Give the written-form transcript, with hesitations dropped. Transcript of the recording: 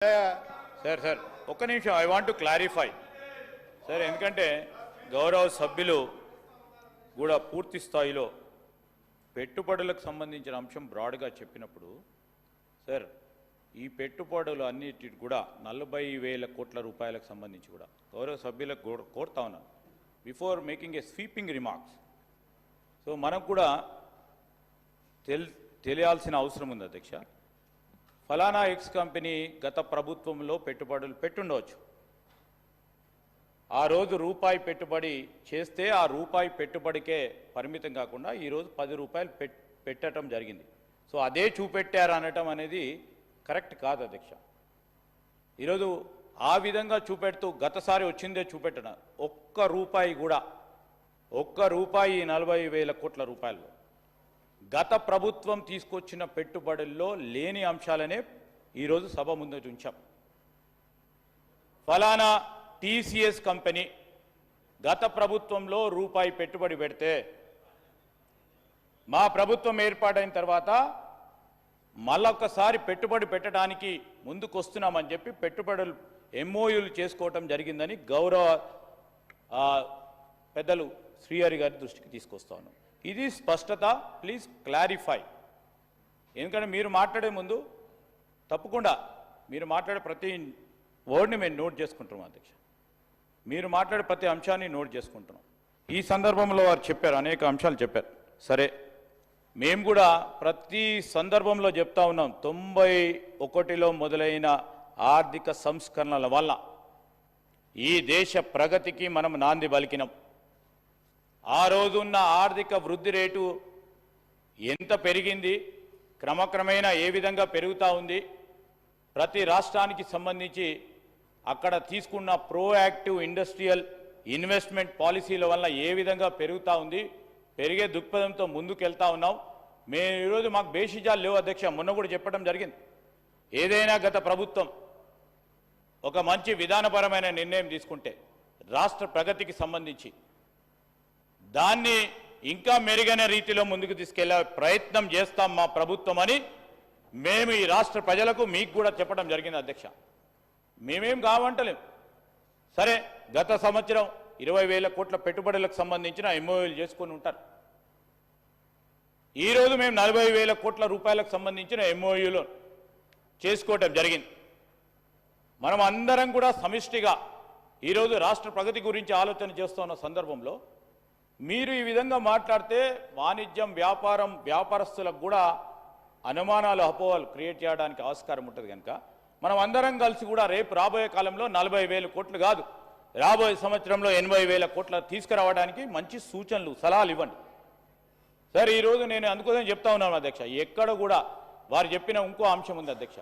Sir ఒక్క నిమిషం I want to clarify sir, ఎందుకంటే గౌరవ సభ్యులు కూడా పూర్తి స్థాయిలో పెట్టుబడులకు సంబంధించిన అంశం బ్రాడ్గా చెప్పినప్పుడు సార్ ఈ పెట్టుబడులు అన్నిటి కూడా 40,000 కోట్ల రూపాయలకు సంబంధించి కూడా గౌరవ సభ్యులకు కోరుతా ఉన్నాను before making a sweeping remarks. So మనకు కూడా తెలియాల్సిన అవసరం ఉంది అధ్యక్ష. ఫలానా ఎక్స్ కంపెనీ గత ప్రభుత్వంలో పెట్టుబడులు పెట్టుండవచ్చు. ఆ రోజు రూపాయి పెట్టుబడి చేస్తే ఆ రూపాయి పెట్టుబడికే పరిమితం కాకుండా ఈరోజు 10 రూపాయలు పెట్టడం జరిగింది. సో అదే చూపెట్టారు అనటం అనేది కరెక్ట్ కాదు అధ్యక్ష. ఈరోజు ఆ విధంగా చూపెడుతూ గతసారి వచ్చిందే చూపెట్టడం, ఒక్క రూపాయి 40,000 కోట్ల రూపాయలు గత ప్రభుత్వం తీసుకొచ్చిన పెట్టుబడుల్లో లేని అంశాలనే ఈరోజు సభ ముందు ఉంచాం. ఫలానా టీసీఎస్ కంపెనీ గత ప్రభుత్వంలో రూపాయి పెట్టుబడి పెడితే మా ప్రభుత్వం ఏర్పాటైన తర్వాత మళ్ళొక్కసారి పెట్టుబడి పెట్టడానికి ముందుకు వస్తున్నామని చెప్పి పెట్టుబడులు ఎంఓయూలు చేసుకోవటం జరిగిందని గౌరవ పెద్దలు శ్రీహరి గారి దృష్టికి తీసుకొస్తాను. ఇది స్పష్టత, ప్లీజ్ క్లారిఫై. ఎందుకంటే మీరు మాట్లాడే ముందు తప్పకుండా మీరు మాట్లాడే ప్రతి వర్డ్ని మేము నోట్ చేసుకుంటున్నాం అధ్యక్ష. మీరు మాట్లాడే ప్రతి అంశాన్ని నోట్ చేసుకుంటున్నాం. ఈ సందర్భంలో వారు చెప్పారు, అనేక అంశాలు చెప్పారు. సరే, మేము కూడా ప్రతి సందర్భంలో చెప్తా ఉన్నాం, 91లో మొదలైన ఆర్థిక సంస్కరణల వల్ల ఈ దేశ ప్రగతికి మనం నాంది పలికినాం. ఆ రోజున్న ఆర్థిక వృద్ధి రేటు ఎంత పెరిగింది, క్రమక్రమేణా ఏ విధంగా పెరుగుతూ ఉంది, ప్రతి రాష్ట్రానికి సంబంధించి అక్కడ తీసుకున్న ప్రోయాక్టివ్ ఇండస్ట్రియల్ ఇన్వెస్ట్మెంట్ పాలసీల వల్ల ఏ విధంగా పెరుగుతూ ఉంది, పెరిగే దృక్పథంతో ముందుకెళ్తా ఉన్నాం. మేము ఈరోజు మాకు బేషిజాలు లేవు అధ్యక్ష. మొన్న కూడా చెప్పడం జరిగింది, ఏదైనా గత ప్రభుత్వం ఒక మంచి విధానపరమైన నిర్ణయం తీసుకుంటే రాష్ట్ర ప్రగతికి సంబంధించి దాన్ని ఇంకా మెరుగైన రీతిలో ముందుకు తీసుకెళ్లే ప్రయత్నం చేస్తాం మా ప్రభుత్వం అని మేము ఈ రాష్ట్ర ప్రజలకు మీకు కూడా చెప్పడం జరిగింది అధ్యక్ష. మేమేం కావంటలేం. సరే, గత సంవత్సరం 20,000 కోట్ల పెట్టుబడులకు సంబంధించిన ఎంఓయూలు చేసుకొని ఉంటారు. ఈరోజు మేము 40,000 కోట్ల రూపాయలకు సంబంధించిన ఎంఓయూలు చేసుకోవటం జరిగింది. మనం అందరం కూడా సమిష్టిగా ఈరోజు రాష్ట్ర ప్రగతి గురించి ఆలోచన చేస్తున్న సందర్భంలో మీరు ఈ విధంగా మాట్లాడితే వాణిజ్యం, వ్యాపారం, వ్యాపారస్తులకు కూడా అనుమానాలు, అపోహలు క్రియేట్ చేయడానికి ఆస్కారం ఉంటుంది. కనుక మనం అందరం కలిసి కూడా రేపు రాబోయే కాలంలో 40,000 కోట్లు కాదు, రాబోయే సంవత్సరంలో 80,000 కోట్ల తీసుకురావడానికి మంచి సూచనలు, సలహాలు ఇవ్వండి. సరే, ఈరోజు నేను అందుకోసం చెప్తా ఉన్నాను అధ్యక్ష, ఎక్కడ కూడా వారు చెప్పిన ఇంకో అంశం ఉంది అధ్యక్ష.